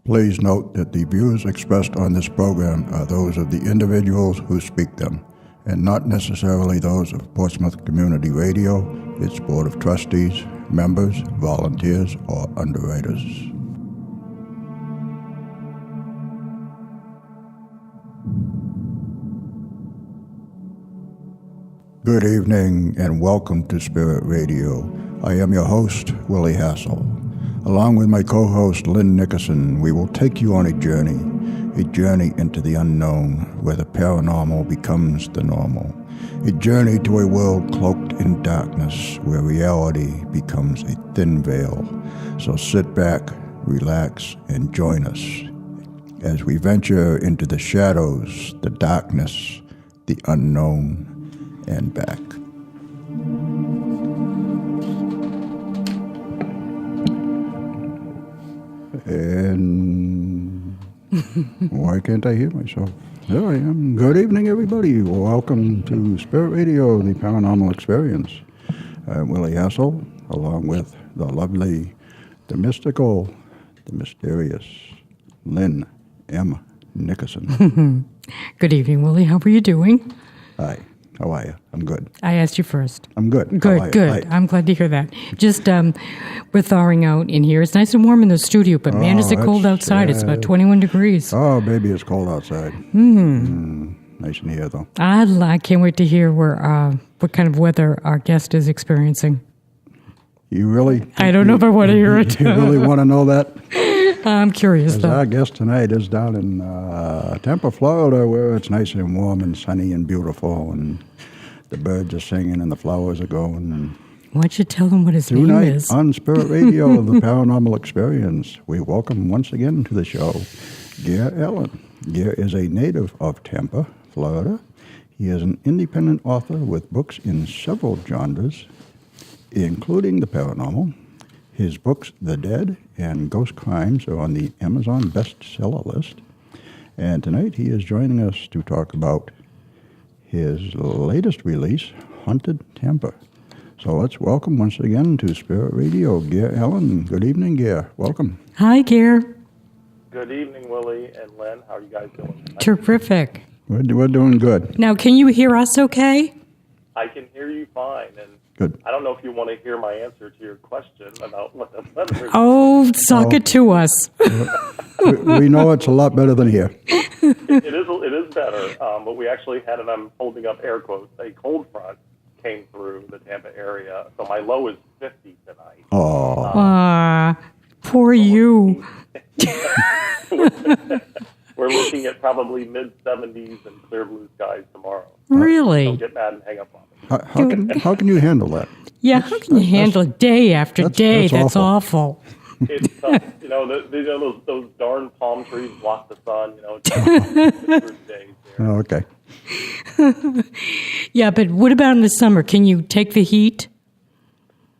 Please note that the views expressed on this program are those of the individuals who speak them, and not necessarily those of Portsmouth Community Radio, its Board of Trustees, members, volunteers, or underwriters. Good evening and welcome to Spirit Radio. I am your host, Willie Hassell. Along with my co-host, Lynn Nickerson, we will take you on a journey into the unknown, where the paranormal becomes the normal. A journey to a world cloaked in darkness, where reality becomes a thin veil. So sit back, relax, and join us as we venture into the shadows, the darkness, the unknown, and back. And why can't I hear myself? There I am. Good evening, everybody. Welcome to Spirit Radio, the Paranormal Experience. I'm Willie Hassell, along with the lovely, the mystical, the mysterious Lynn M. Nickerson. Good evening, Willie. How are you doing? Hi. How are you? I'm good. I asked you first. I'm good. Good. I'm glad to hear that. Just, we're thawing out in here. It's nice and warm in the studio, but man, is it cold outside. It's about 21 degrees. Oh, baby, it's cold outside. Nice in here, though. I can't wait to hear what kind of weather our guest is experiencing. You really? I don't know if I want to hear it. You really want to know that? I'm curious, though. Our guest tonight is down in Tampa, Florida, where it's nice and warm and sunny and beautiful, and the birds are singing and the flowers are going. And why don't you tell them what his name is? Tonight on Spirit Radio, the Paranormal Experience, we welcome once again to the show Gare Allen. Gare is a native of Tampa, Florida. He is an independent author with books in several genres, including the paranormal. His books, The Dead and Ghost Crimes, are on the Amazon bestseller list. And tonight he is joining us to talk about his latest release, Haunted Tampa. So let's welcome once again to Spirit Radio, Gare Allen. Good evening, Gare. Welcome. Hi, Gare. Good evening, Willie and Lynn. How are you guys doing tonight? Terrific. We're doing good. Now, can you hear us okay? I can hear you fine, and good. I don't know if you want to hear my answer to your question about what the weather is. Oh, suck it to us. we know it's a lot better than here. It is better, but we actually had, and I'm holding up air quotes, a cold front came through the Tampa area, so my low is 50 tonight. Oh. Poor you. We're looking at probably mid-70s and clear blue skies tomorrow. Really? Don't get mad and hang up on me. How can you handle that? Yeah, how can you handle it day after day? That's awful. It's tough. Those darn palm trees block the sun. It's days there. Oh, okay. Yeah, but what about in the summer? Can you take the heat?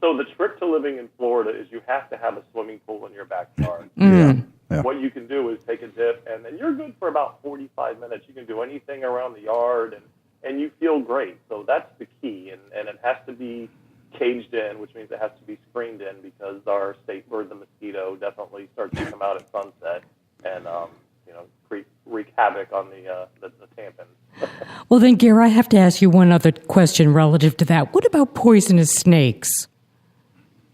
So the trick to living in Florida is you have to have a swimming pool in your backyard. Yeah. What you can do is take a dip, and then you're good for about 45 minutes. You can do anything around the yard, and you feel great. So that's the key, and it has to be caged in, which means it has to be screened in, because our state bird, the mosquito, definitely starts to come out at sunset and wreak havoc on the tampons. Well, then, Gare, I have to ask you one other question relative to that. What about poisonous snakes?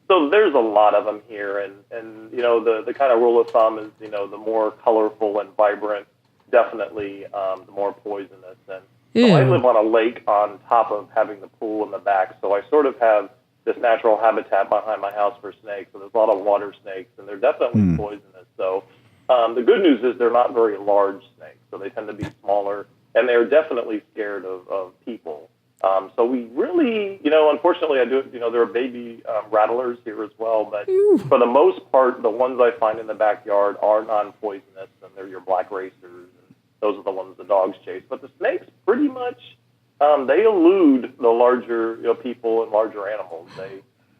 So there's a lot of them here, and the kind of rule of thumb is, the more colorful and vibrant, definitely the more poisonous. And so I live on a lake on top of having the pool in the back, so I sort of have this natural habitat behind my house for snakes. So there's a lot of water snakes, and they're definitely poisonous. So the good news is they're not very large snakes, so they tend to be smaller, and they're definitely scared of people. So we really, unfortunately, there are baby rattlers here as well, but for the most part, the ones I find in the backyard are non-poisonous, and they're your black racers, and those are the ones the dogs chase. But the snakes, pretty much, they elude the larger people and larger animals.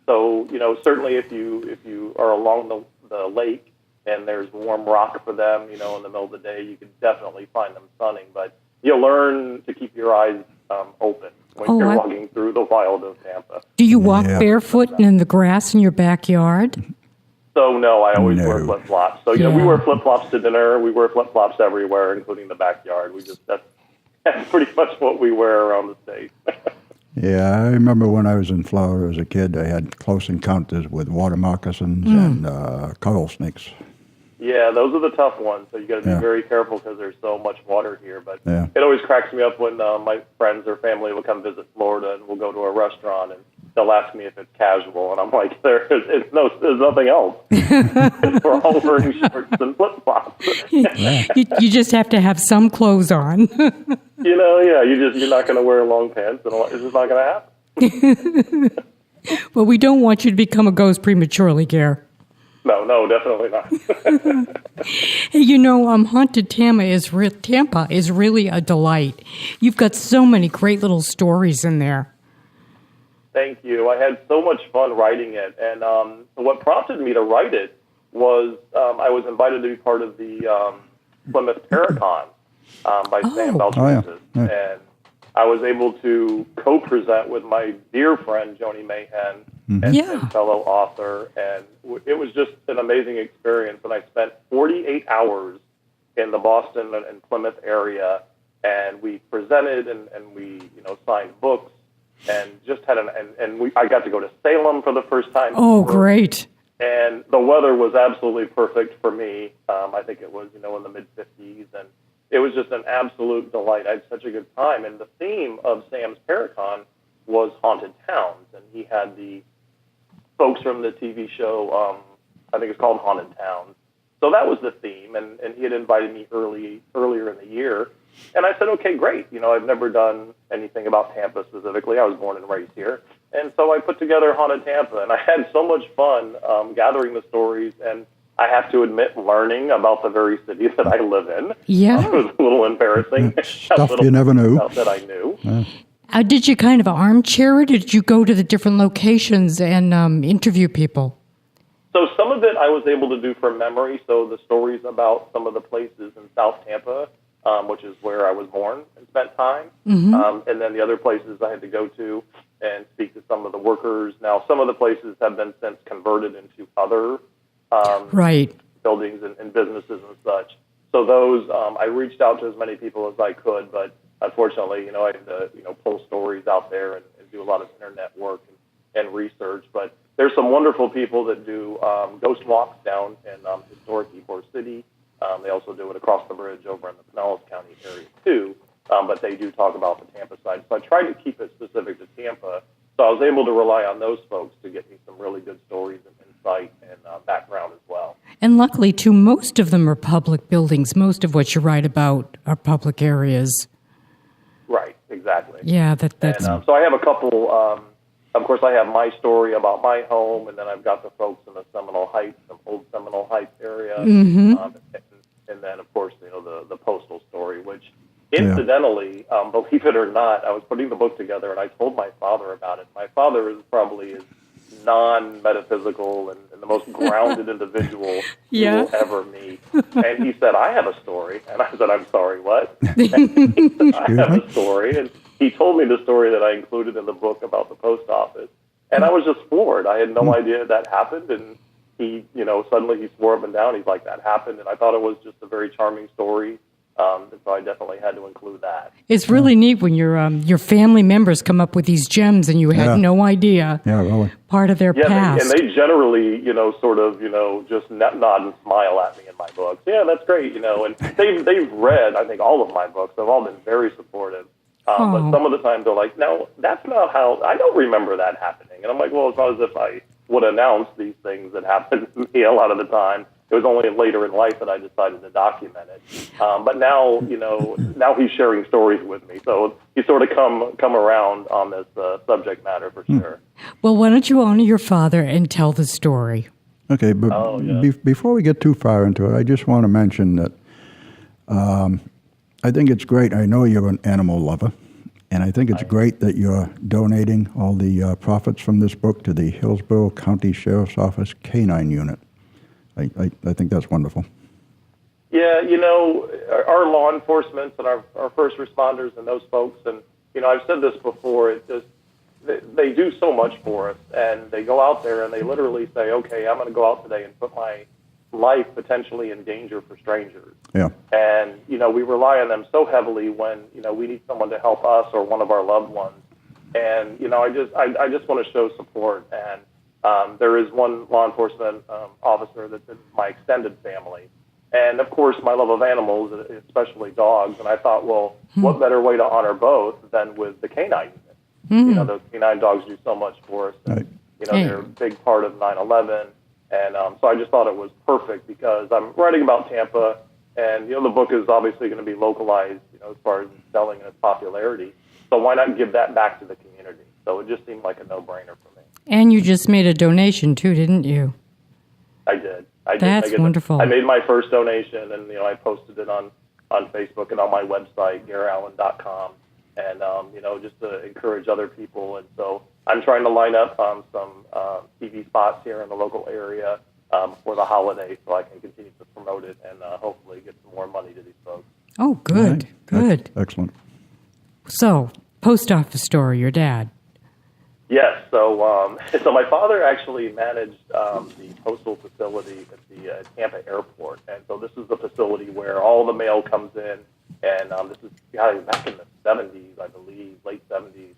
So certainly if you are along the lake and there's warm rock for them, in the middle of the day, you can definitely find them sunning. But you learn to keep your eyes open when you're walking through the wild of Tampa. Do you walk barefoot in the grass in your backyard? So, no, I always wear flip-flops. So, we wear flip-flops to dinner. We wear flip-flops everywhere, including the backyard. That's pretty much what we wear around the state. Yeah, I remember when I was in Florida as a kid, I had close encounters with water moccasins and coral snakes. Yeah, those are the tough ones. So you got to be very careful because there's so much water here. But it always cracks me up when my friends or family will come visit Florida and we'll go to a restaurant and they'll ask me if it's casual, and I'm like, there's nothing else. We're all wearing shorts and flip flops. You just have to have some clothes on. You're not going to wear long pants, and it's just not going to happen. Well, we don't want you to become a ghost prematurely, Gare. No, definitely not. Hey, Haunted Tampa is really a delight. You've got so many great little stories in there. Thank you. I had so much fun writing it, and what prompted me to write it was I was invited to be part of the Plymouth Paracon by Sam Beltran, and I was able to co-present with my dear friend Joni Mayhem and fellow author, and it was just an amazing experience. And I spent 48 hours in the Boston and Plymouth area, and we presented and we signed books. And just had I got to go to Salem for the first time. Oh, great! And the weather was absolutely perfect for me. I think it was in the mid-50s, and it was just an absolute delight. I had such a good time. And the theme of Sam's Paracon was haunted towns, and he had the folks from the TV show. I think it's called Haunted Towns. So that was the theme, and he had invited me earlier in the year. And I said, okay, great. I've never done anything about Tampa specifically. I was born and raised here. And so I put together Haunted Tampa, and I had so much fun gathering the stories, and I have to admit, learning about the very city that I live in. Yeah. It was a little embarrassing. Stuff you never knew. That I knew. Did you kind of armchair it, or did you go to the different locations and interview people? So some of it I was able to do from memory. So the stories about some of the places in South Tampa, which is where I was born and spent time. And then the other places I had to go to and speak to some of the workers. Now, some of the places have been since converted into other buildings and businesses and such. So those, I reached out to as many people as I could, but unfortunately, I had to, pull stories out there and do a lot of internet work and research. But there's some wonderful people that do ghost walks down in historic Ybor City. They also do it across the bridge over in the Pinellas County area, too. But they do talk about the Tampa side. So I tried to keep it specific to Tampa. So I was able to rely on those folks to get me some really good stories and insight and background as well. And luckily, too, most of them are public buildings. Most of what you write about are public areas. Right, exactly. Yeah, that's... And, so I have a couple... of course, I have my story about my home, and then I've got the folks in the Seminole Heights, the old Seminole Heights area. And then, of course, the postal story, which... Incidentally, believe it or not, I was putting the book together, and I told my father about it. My father is probably as non-metaphysical and the most grounded individual you will ever meet. And he said, I have a story. And I said, I'm sorry, what? And he said, I have a story. And he told me the story that I included in the book about the post office. And I was just floored. I had no idea that happened. And he, suddenly he swore up and down. He's like, that happened. And I thought it was just a very charming story. And so I definitely had to include that. It's really neat when your family members come up with these gems and you had no idea. Yeah, really. Part of their past. And they generally, just nod and smile at me in my books. Yeah, that's great, And they've read, I think, all of my books. They've all been very supportive. But some of the times they're like, no, that's not how, I don't remember that happening. And I'm like, well, it's not as if I would announce these things that happen to me a lot of the time. It was only later in life that I decided to document it. But now, now he's sharing stories with me. So he's sort of come around on this subject matter for sure. Well, why don't you honor your father and tell the story? Okay, but before we get too far into it, I just want to mention that I think it's great. I know you're an animal lover, and I think it's great that you're donating all the profits from this book to the Hillsborough County Sheriff's Office Canine Unit. I think that's wonderful. Yeah, our law enforcement and our first responders and those folks, and, I've said this before, they do so much for us, and they go out there and they literally say, okay, I'm going to go out today and put my life potentially in danger for strangers. Yeah. And, we rely on them so heavily when, we need someone to help us or one of our loved ones. And, I just want to show support. And there is one law enforcement officer that's in my extended family. And, of course, my love of animals, especially dogs. And I thought, well, what better way to honor both than with the canine unit? Those canine dogs do so much for us. And, they're a big part of 9/11. And so I just thought it was perfect because I'm writing about Tampa. And, the book is obviously going to be localized, as far as selling and its popularity. So why not give that back to the community? So it just seemed like a no-brainer for me. And you just made a donation, too, didn't you? I did. That's wonderful. I made my first donation, and, I posted it on Facebook and on my website, GareAllen.com, and, just to encourage other people. And so I'm trying to line up some TV spots here in the local area for the holiday so I can continue to promote it and hopefully get some more money to these folks. Oh, good, good. Excellent. So, post office story, your dad. Yes, so my father actually managed the postal facility at the Tampa airport, and so this is the facility where all the mail comes in, and this is back in the 70s, I believe, late 70s,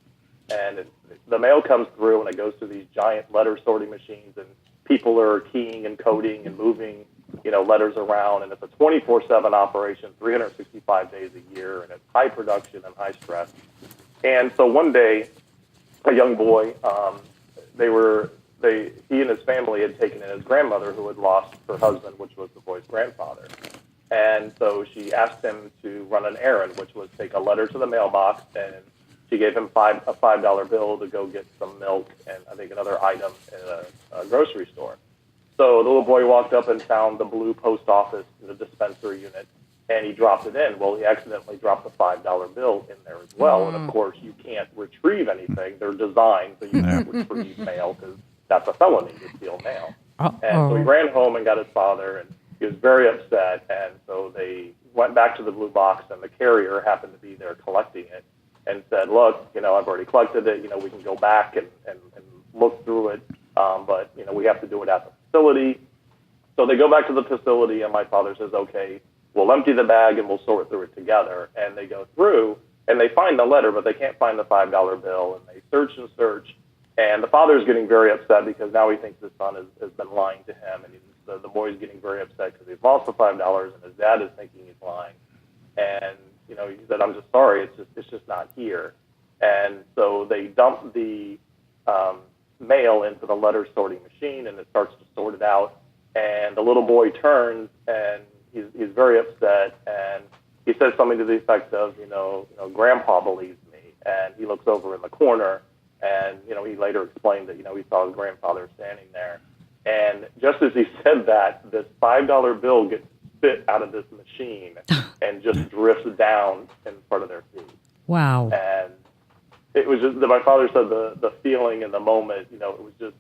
and the mail comes through and it goes to these giant letter sorting machines, and people are keying and coding and moving, letters around, and it's a 24/7 operation, 365 days a year, and it's high production and high stress. And so one day, a young boy, he and his family had taken in his grandmother who had lost her husband, which was the boy's grandfather. And so she asked him to run an errand, which was take a letter to the mailbox, and she gave him a $5 bill to go get some milk and I think another item in a grocery store. So the little boy walked up and found the blue post office, the dispenser unit, and he dropped it in. Well, he accidentally dropped the $5 bill in there as well. And, of course, you can't retrieve anything. They're designed so you can't retrieve mail because that's a felony to steal mail. And so he ran home and got his father, and he was very upset. And so they went back to the blue box, and the carrier happened to be there collecting it and said, look, I've already collected it. We can go back and look through it, but, we have to do it at the facility. So they go back to the facility, and my father says, okay, we'll empty the bag and we'll sort through it together. And they go through and they find the letter, but they can't find the $5 bill. And they search and search. And the father is getting very upset because now he thinks his son has been lying to him. And the boy is getting very upset because he's lost the $5 and his dad is thinking he's lying. And, he said, I'm just sorry. It's just not here. And so they dump the mail into the letter sorting machine and it starts to sort it out. And the little boy turns and he's very upset, and he says something to the effect of, Grandpa believes me. And he looks over in the corner, and, he later explained that, he saw his grandfather standing there. And just as he said that, this $5 bill gets spit out of this machine and just drifts down in front of their feet. Wow. And it was just, my father said the feeling in the moment, it was just,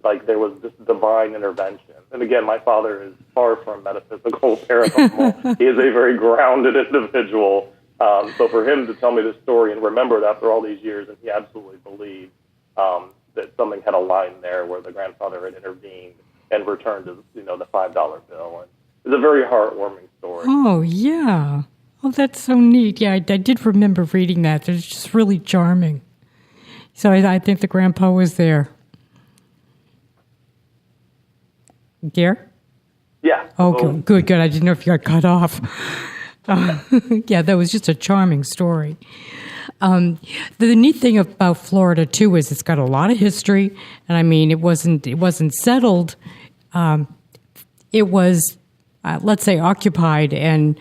like there was this divine intervention. And again, my father is far from metaphysical, paranormal. He is a very grounded individual. So for him to tell me this story and remember it after all these years, and he absolutely believed that something had aligned there where the grandfather had intervened and returned the $5 bill. And it's a very heartwarming story. Oh, yeah. Oh, that's so neat. Yeah, I did remember reading that. It's just really charming. So I think the grandpa was there. Gare? Yeah. Oh, good. I didn't know if you got cut off. Yeah, that was just a charming story. The neat thing about Florida too is it's got a lot of history, and I mean it wasn't settled. It was, let's say, occupied, and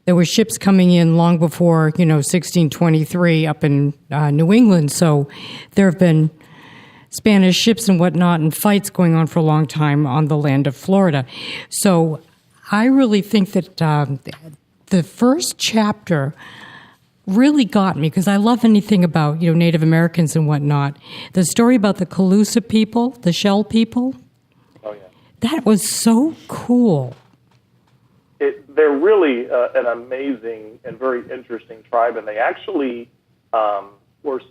there were ships coming in long before 1623 up in New England. So there have been Spanish ships and whatnot, and fights going on for a long time on the land of Florida. So I really think that the first chapter really got me, because I love anything about Native Americans and whatnot. The story about the Calusa people, the Shell people. Oh yeah, that was so cool. They're really an amazing and very interesting tribe, and they actually were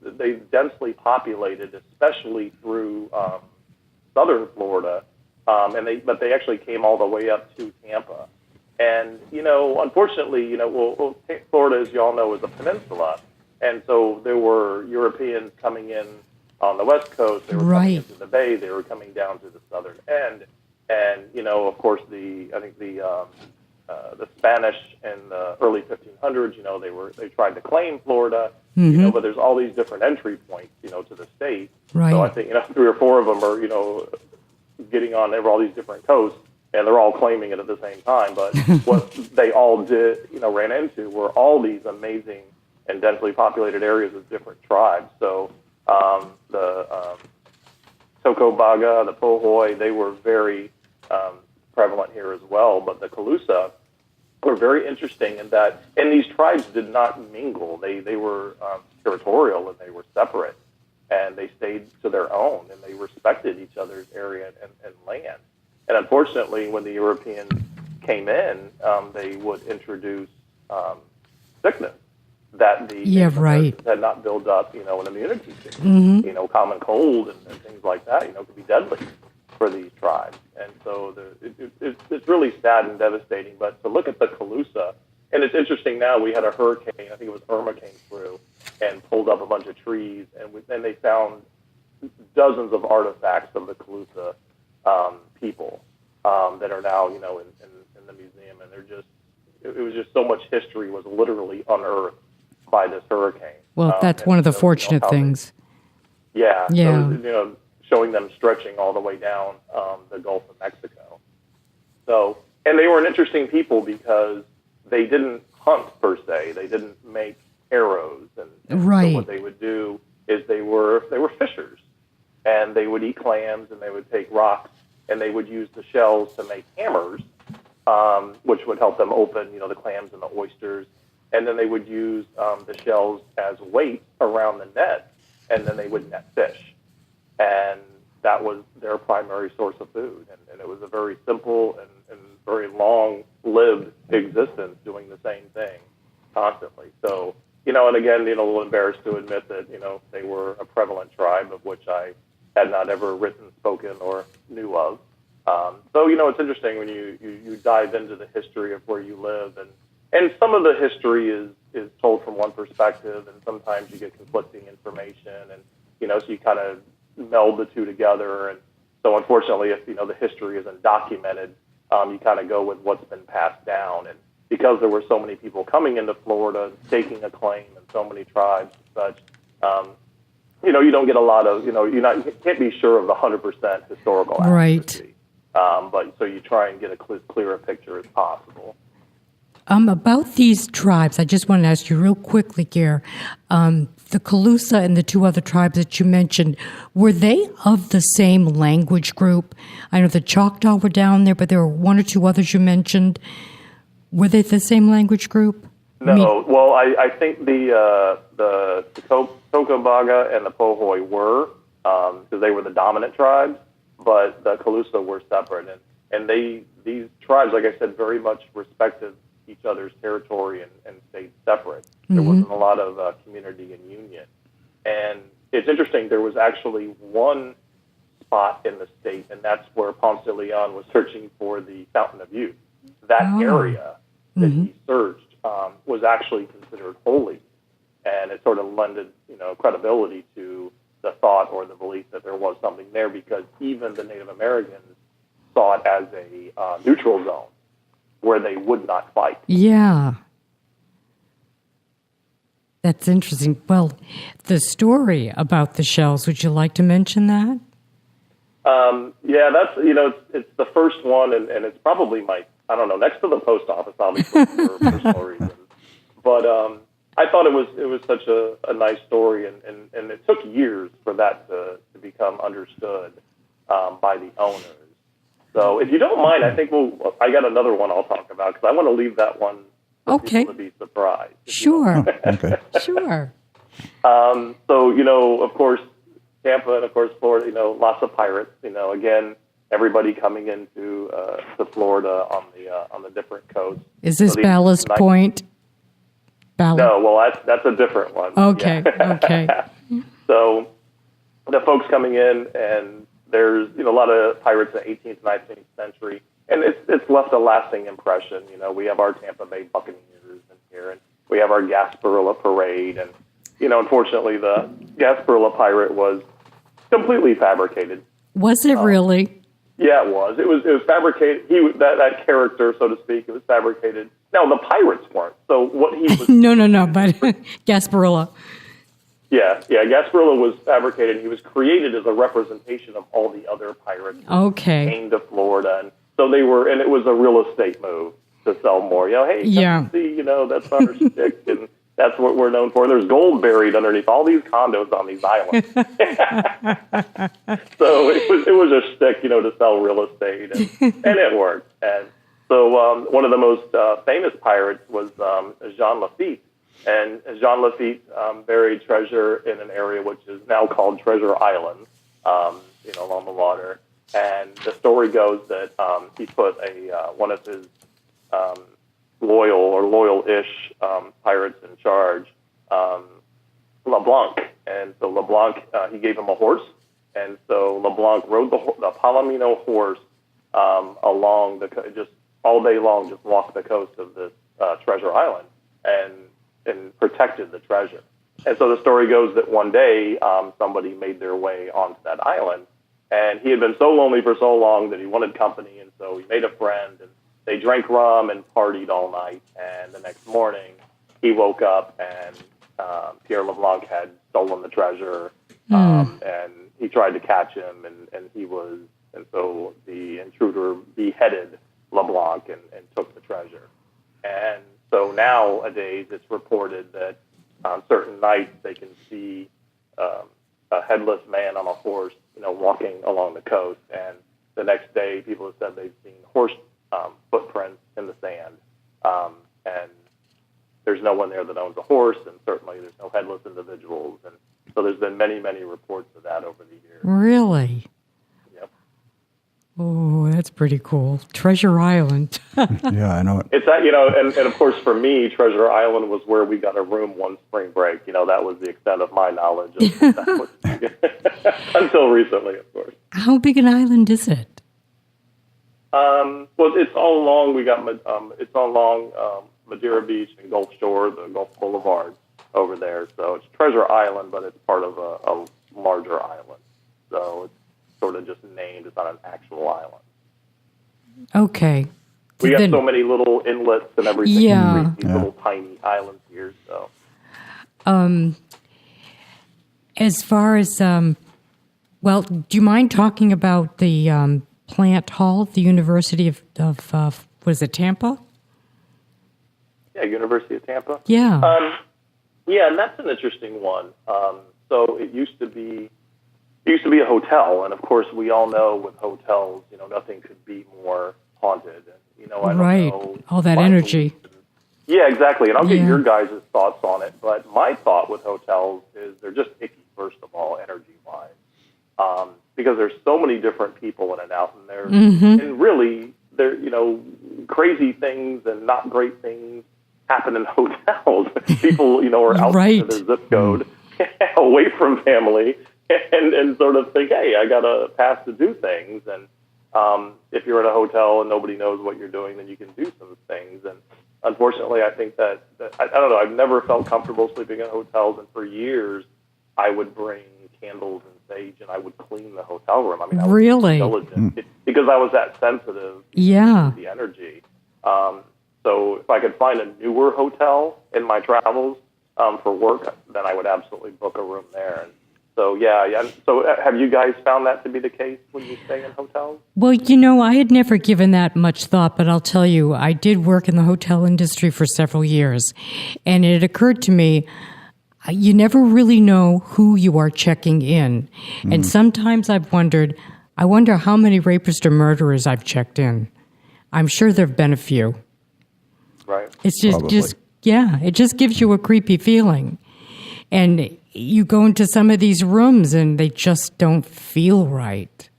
they densely populated, especially through southern Florida, but they actually came all the way up to Tampa. And unfortunately, Florida, as you all know, is a peninsula, and so there were Europeans coming in on the west coast. They were coming into the bay. They were coming down to the southern end. And of course, the Spanish in the early 1500s, they tried to claim Florida, but there's all these different entry points, to the state. Right. So I think 3 or 4 of them are, getting on all these different coasts, and they're all claiming it at the same time. But what they all did, ran into were all these amazing and densely populated areas with different tribes. So the Tocobaga, the Pohoy, they were very prevalent here as well. But the Calusa were very interesting in that, and these tribes did not mingle. They were territorial, and they were separate, and they stayed to their own, and they respected each other's area and land. And unfortunately, when the Europeans came in, they would introduce sickness that the had not built up, an immunity to. Common cold and things like that, could be deadly for these tribes. And so it's really sad and devastating. But to look at the Calusa, and it's interesting now, we had a hurricane, I think it was Irma, came through and pulled up a bunch of trees, and then they found dozens of artifacts of the Calusa people that are now, in the museum. And it was just so much history was literally unearthed by this hurricane. Well, that's one of the fortunate things. Yeah. So, showing them stretching all the way down the Gulf of Mexico. So, and they were an interesting people because they didn't hunt per se. They didn't make arrows, and so what they would do is they were fishers, and they would eat clams, and they would take rocks, and they would use the shells to make hammers, which would help them open, the clams and the oysters. And then they would use the shells as weight around the net, and then they would net fish. And that was their primary source of food. And it was a very simple and very long-lived existence doing the same thing constantly. So, and again, a little embarrassed to admit that, they were a prevalent tribe of which I had not ever written, spoken, or knew of. So, it's interesting when you dive into the history of where you live, and some of the history is told from one perspective, and sometimes you get conflicting information, and so you kind of meld the two together. And so, unfortunately, if the history isn't documented, you kind of go with what's been passed down. And because there were so many people coming into Florida, staking a claim, and so many tribes and such, you don't get a lot of you can't be sure of the 100% historical accuracy. But so you try and get a clearer picture as possible. About these tribes, I just want to ask you real quickly, Gare. The Calusa and the 2 other tribes that you mentioned, were they of the same language group? I know the Choctaw were down there, but there were 1 or 2 others you mentioned. Were they the same language group? No. Well, I think the Tocobaga and the Pohoy were, because they were the dominant tribes, but the Calusa were separate. And these tribes, like I said, very much respected each other's territory and stayed separate. There wasn't a lot of community and union. And it's interesting, there was actually one spot in the state, and that's where Ponce de Leon was searching for the Fountain of Youth. That area that he searched was actually considered holy, and it sort of lended credibility to the thought or the belief that there was something there, because even the Native Americans saw it as a neutral zone where they would not fight. Yeah. That's interesting. Well, the story about the shells, would you like to mention that? Yeah, that's, it's the first one, and it's probably next to the post office, obviously, for personal reasons. But I thought it was such a nice story, and it took years for that to become understood by the owners. So if you don't mind, I think I got another one I'll talk about, because I want to leave that one for people to be surprised. Sure. Okay. Sure. So, of course, Tampa and, of course, Florida, lots of pirates. Again, everybody coming into to Florida on the different coasts. Is this Ballast Point? No, well, that's a different one. Okay, yeah. Okay. So the folks coming in, and there's a lot of pirates in the 18th, 19th century, and it's left a lasting impression. We have our Tampa Bay Buccaneers in here, and we have our Gasparilla Parade, and unfortunately, the Gasparilla Pirate was completely fabricated. Was it really? Yeah, it was. It was fabricated. That character, so to speak, it was fabricated. Now the pirates weren't. So what he was No, but Gasparilla. Yeah, Gasparilla was fabricated. He was created as a representation of all the other pirates. Okay. Came to Florida, and so they were, and it was a real estate move to sell more. Hey, come see, that's our stick, and that's what we're known for. There's gold buried underneath all these condos on these islands. So it was a stick, to sell real estate, and it worked. And so one of the most famous pirates was Jean Lafitte. And Jean Lafitte buried treasure in an area which is now called Treasure Island, along the water. And the story goes that he put one of his loyal-ish pirates in charge, LeBlanc. And so LeBlanc, he gave him a horse. And so LeBlanc rode the Palomino horse along just all day long, just walked the coast of this Treasure Island and protected the treasure. And so the story goes that one day somebody made their way onto that island, and he had been so lonely for so long that he wanted company, and so he made a friend, and they drank rum and partied all night. And the next morning, he woke up, and Pierre LeBlanc had stolen the treasure, and he tried to catch him, and so the intruder beheaded LeBlanc and took the treasure. And so nowadays, it's reported that on certain nights they can see a headless man on a horse, walking along the coast. And the next day, people have said they've seen horse footprints in the sand. And there's no one there that owns a horse, and certainly there's no headless individuals. And so there's been many, many reports of that over the years. Really? Yep. Oh, that's pretty cool. Treasure Island. Yeah, I know it. It's that, and of course for me, Treasure Island was where we got a room one spring break. That was the extent of my knowledge of that. Until recently, of course. How big an island is it? Well, it's all along. It's all along Madeira Beach and Gulf Shore, the Gulf Boulevard over there. So it's Treasure Island, but it's part of a larger island. So it's sort of just named. It's not an actual island. Okay. We got so many little inlets and everything. Yeah. These little tiny islands here. So. As far as, do you mind talking about the plant hall, the University of was it Tampa? Yeah, University of Tampa. Yeah. Yeah, and that's an interesting one. So it used to be a hotel, and of course we all know with hotels, nothing could be more haunted. And, I don't know. All that energy. Yeah, exactly. And I'll get your guys' thoughts on it. But my thought with hotels is they're just icky, first of all, energy-wise. Because there's so many different people in and out, and and really, crazy things and not great things happen in hotels. People, are outside of their zip code, away from family, and sort of think, hey, I got a pass to do things. And if you're in a hotel and nobody knows what you're doing, then you can do some things. And unfortunately, I think that I don't know, I've never felt comfortable sleeping in hotels, and for years, I would bring candles and sage, and I would clean the hotel room. I mean, I was really diligent because I was that sensitive to the energy. So if I could find a newer hotel in my travels, for work, then I would absolutely book a room there. And so, yeah. So have you guys found that to be the case when you stay in hotels? Well, I had never given that much thought, but I'll tell you, I did work in the hotel industry for several years, and it occurred to me, you never really know who you are checking in. And sometimes I wonder how many rapists or murderers I've checked in. I'm sure there have been a few. Right. It's it just gives you a creepy feeling. And you go into some of these rooms and they just don't feel right.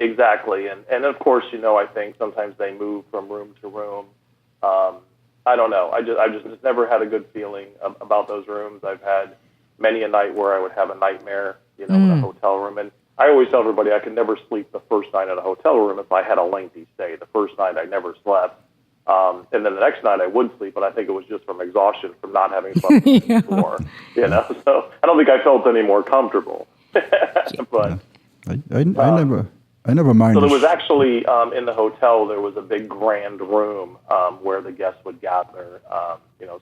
Exactly. And of course, I think sometimes they move from room to room. I don't know. I just never had a good feeling about those rooms. I've had many a night where I would have a nightmare, in a hotel room. And I always tell everybody I could never sleep the first night in a hotel room if I had a lengthy stay. The first night I never slept. And then the next night I would sleep, but I think it was just from exhaustion from not having slept before. So I don't think I felt any more comfortable. But I never mind. So there was actually in the hotel there was a big grand room where the guests would gather. So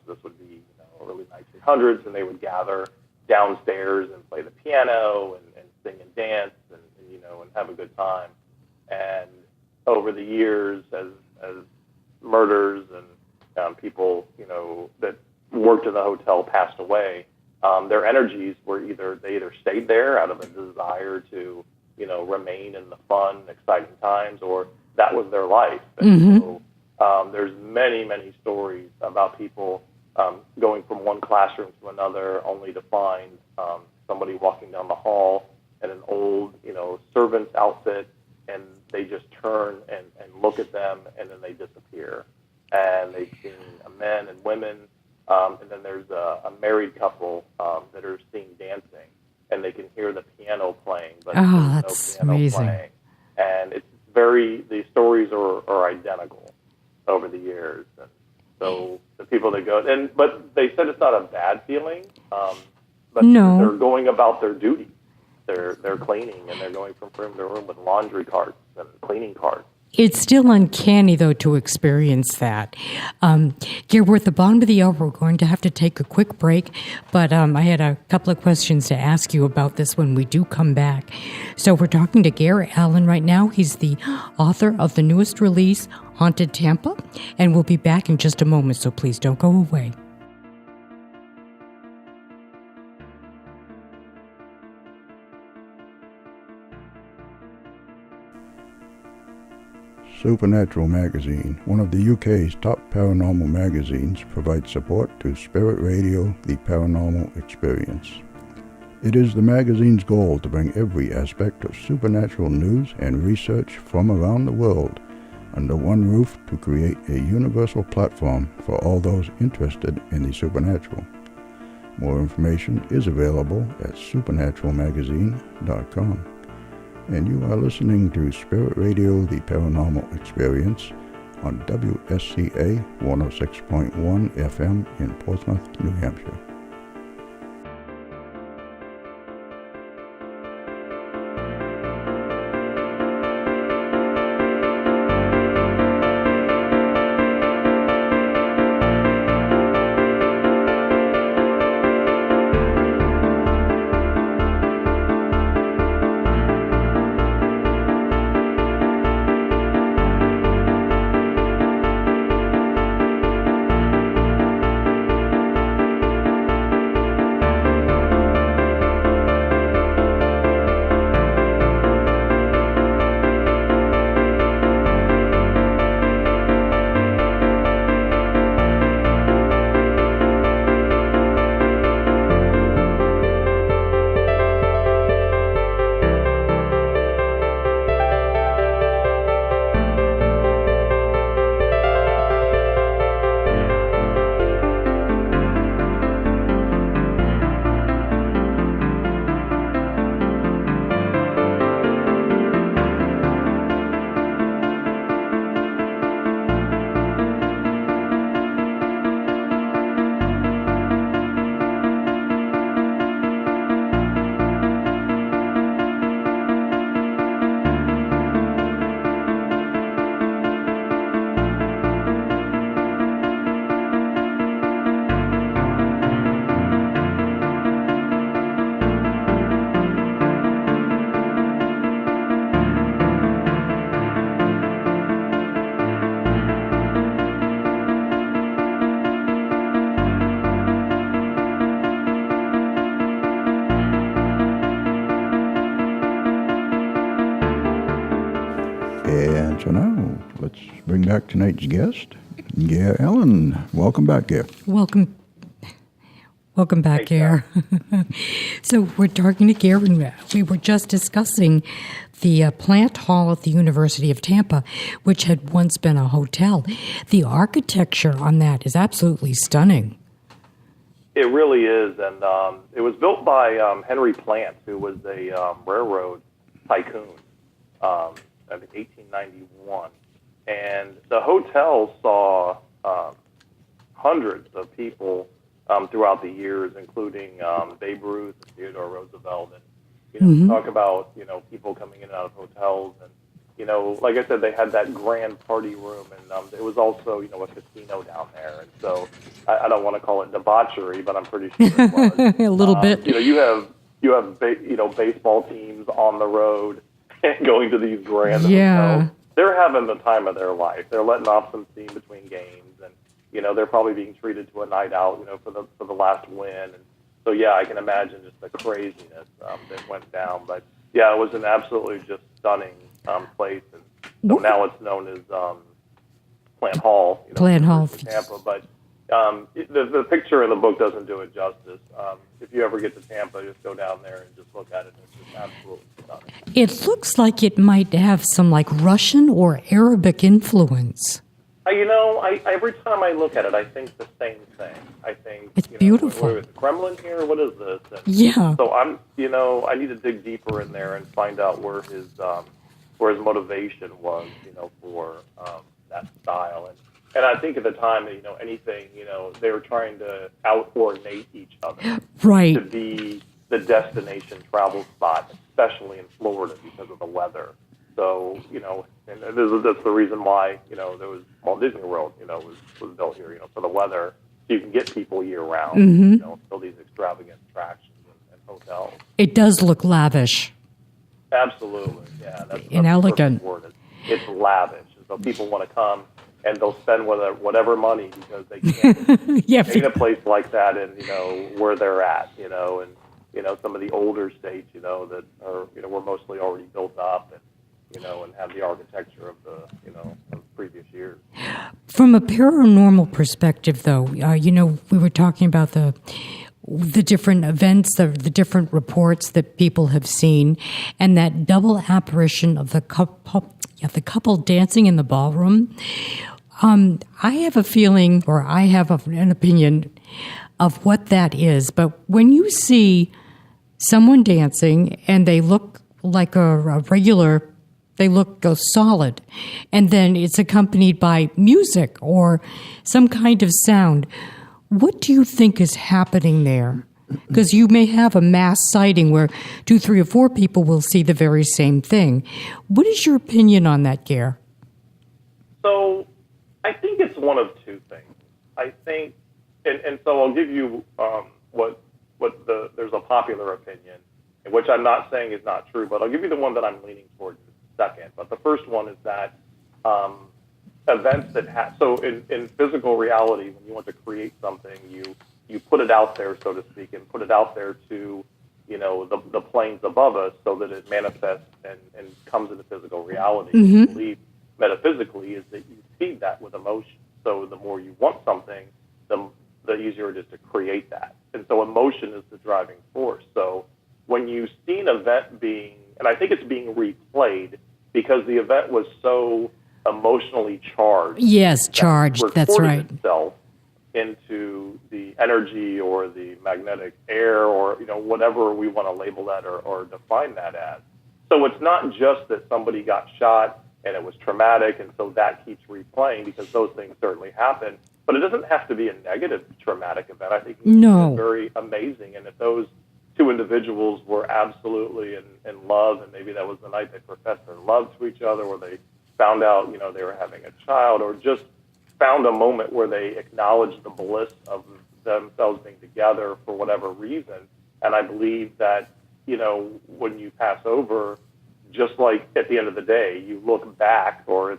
this would be early 1900s, and they would gather downstairs and play the piano and sing and dance and have a good time. And over the years, as murders and people that worked in the hotel passed away, their energies were they either stayed there out of a desire to remain in the fun, exciting times, or that was their life. And so there's many stories about people going from one classroom to another only to find somebody walking down the hall in an old servant's outfit, and they just turn and look at them, and then they disappear. And they've seen men and women, and then there's a married couple that are seen dancing, and they can hear the piano playing, but there's no piano amazing. playing. And it's the stories are identical over the years. And so the people that go, but they said it's not a bad feeling, but they're going about their duties. They're cleaning, and they're going from room to room with laundry carts and cleaning carts. It's still uncanny, though, to experience that. Gare, we're at the bottom of the hour. We're going to have to take a quick break, but I had a couple of questions to ask you about this when we do come back. So we're talking to Gare Allen right now. He's the author of the newest release, Haunted Tampa, and we'll be back in just a moment, so please don't go away. Supernatural Magazine, one of the UK's top paranormal magazines, provides support to Spirit Radio, the Paranormal Experience. It is the magazine's goal to bring every aspect of supernatural news and research from around the world under one roof to create a universal platform for all those interested in the supernatural. More information is available at supernaturalmagazine.com. And you are listening to Spirit Radio, the Paranormal Experience, on WSCA 106.1 FM in Portsmouth, New Hampshire. to know. Let's bring back tonight's guest, Gare Allen. Welcome back, Gare. Welcome back, Hey, Gare. So we're talking to Gare, and we were just discussing the plant hall at the University of Tampa, which had once been a hotel. The architecture on that is absolutely stunning. It really is, and it was built by Henry Plant, who was a railroad tycoon in 1891. And the hotel saw hundreds of people throughout the years, including Babe Ruth and Theodore Roosevelt. And, talk about, people coming in and out of hotels. And, like I said, they had that grand party room, and it was also, a casino down there. And so I don't want to call it debauchery, but I'm pretty sure it was. A little bit. You have baseball teams on the road going to these grand hotels. They're having the time of their life. They're letting off some steam between games, and they're probably being treated to a night out, for the last win. And so I can imagine just the craziness that went down. But it was an absolutely just stunning place, and so now it's known as Plant Hall. Plant Hall, Tampa, but. The picture in the book doesn't do it justice. If you ever get to Tampa, just go down there and just look at it. It's just absolutely stunning. It looks like it might have some Russian or Arabic influence. Every time I look at it, I think the same thing. I think it's beautiful. Is the Kremlin here? What is this? And so I need to dig deeper in there and find out where his motivation was, for that style. And I think at the time, anything, they were trying to out-ornate each other. Right. To be the destination travel spot, especially in Florida because of the weather. So, and that's the reason why, there was Walt Disney World, was built here, for the weather. So you can get people year-round, fill these extravagant attractions and hotels. It does look lavish. Absolutely, yeah. That's elegant. The word. It's lavish. So people want to come, and they'll spend whatever money because they can't in a place like that, and where they're at, and some of the older states, that are were mostly already built up, and and have the architecture of the of previous years. From a paranormal perspective, though, we were talking about the different events, the different reports that people have seen, and that double apparition of the couple dancing in the ballroom. I have a feeling, or I have an opinion of what that is. But when you see someone dancing and they look like a regular, they look solid, and then it's accompanied by music or some kind of sound, what do you think is happening there? Because you may have a mass sighting where 2, 3, or 4 people will see the very same thing. What is your opinion on that, Gare? So I think it's one of two things. I think, and so I'll give you there's a popular opinion, which I'm not saying is not true, but I'll give you the one that I'm leaning towards second. But the first one is that events that so in physical reality, when you want to create something, you put it out there, so to speak, and put it out there to the planes above us so that it manifests and comes into physical reality. I believe metaphysically is that you feed that with emotion. So the more you want something, the easier it is to create that. And so emotion is the driving force. So when you see an event being, and I think it's being replayed because the event was so emotionally charged. Yes, charged. That's right. Itself into the energy or the magnetic air or whatever we want to label that or define that as. So it's not just that somebody got shot and it was traumatic, and so that keeps replaying because those things certainly happen. But it doesn't have to be a negative traumatic event. I think it's very amazing. And if those two individuals were absolutely in love, and maybe that was the night they professed their love to each other, or they found out, they were having a child, or just found a moment where they acknowledged the bliss of themselves being together for whatever reason. And I believe that, when you pass over, just like at the end of the day, you look back, or at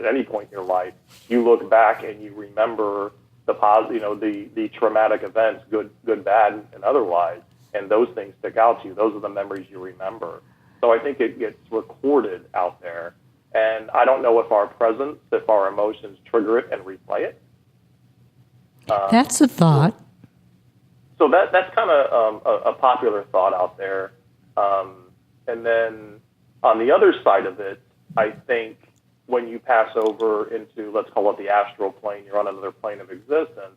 any point in your life, you look back and you remember the positive, the traumatic events, good, bad, and otherwise, and those things stick out to you. Those are the memories you remember. So I think it gets recorded out there. And And I don't know if our presence, if our emotions trigger it and replay it. That's a thought. So that's kind of a popular thought out there. And then on the other side of it, I think when you pass over into, let's call it the astral plane, you're on another plane of existence,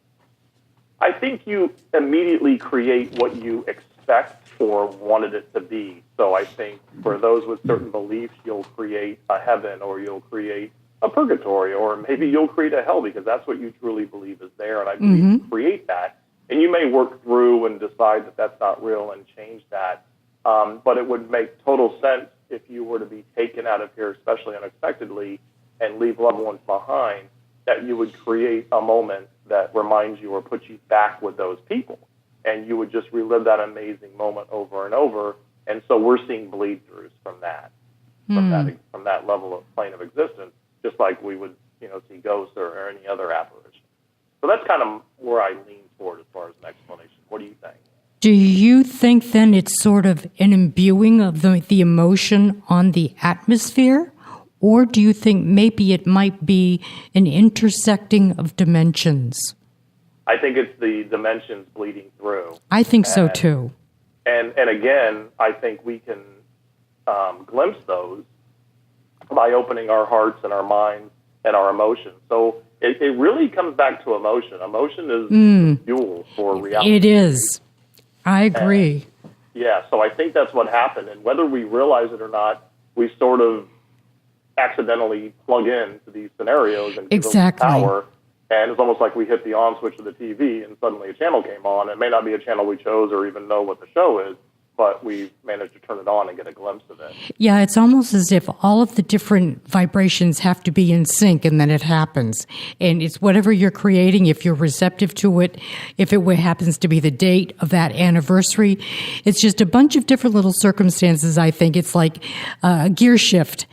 I think you immediately create what you expect or wanted it to be. So I think for those with certain beliefs, you'll create a heaven, or you'll create a purgatory, or maybe you'll create a hell because that's what you truly believe is there. And I believe you create that. And you may work through and decide that that's not real and change that. But it would make total sense if you were to be taken out of here, especially unexpectedly, and leave loved ones behind, that you would create a moment that reminds you or puts you back with those people. And you would just relive that amazing moment over and over. And so we're seeing bleed-throughs from that, from that level of plane of existence, just like we would, see ghosts or any other apparition. So that's kind of where I lean toward as far as an explanation. What do you think? Do you think then it's sort of an imbuing of the emotion on the atmosphere? Or do you think maybe it might be an intersecting of dimensions? I think it's the dimensions bleeding through. I think so too. And again, I think we can glimpse those by opening our hearts and our minds and our emotions. So it really comes back to emotion. Emotion is fuel for reality. It is. I agree. Yeah, so I think that's what happened. And whether we realize it or not, we sort of accidentally plug in to these scenarios and give them power. And it's almost like we hit the on switch of the TV and suddenly a channel came on. It may not be a channel we chose or even know what the show is, but we managed to turn it on and get a glimpse of it. Yeah, it's almost as if all of the different vibrations have to be in sync, and then it happens. And it's whatever you're creating, if you're receptive to it, if it happens to be the date of that anniversary, it's just a bunch of different little circumstances, I think. It's like a gear shift.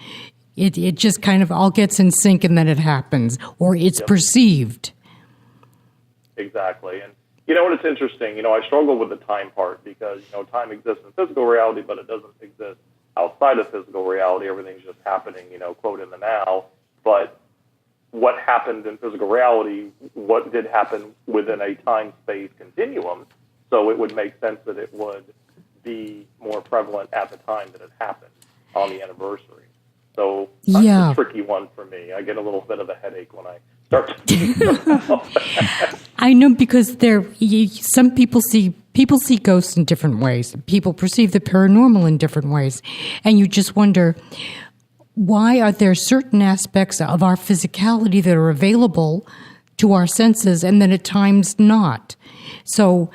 It just kind of all gets in sync, and then it happens, or it's perceived. Exactly. And you know what, it's interesting. I struggle with the time part because, time exists in physical reality, but it doesn't exist outside of physical reality. Everything's just happening, quote, in the now. But what happened in physical reality, what did happen within a time-space continuum, so it would make sense that it would be more prevalent at the time that it happened on the anniversary. So that's a tricky one for me. I get a little bit of a headache when I start to I know, because some people see ghosts in different ways. People perceive the paranormal in different ways. And you just wonder, why are there certain aspects of our physicality that are available to our senses and then at times not? So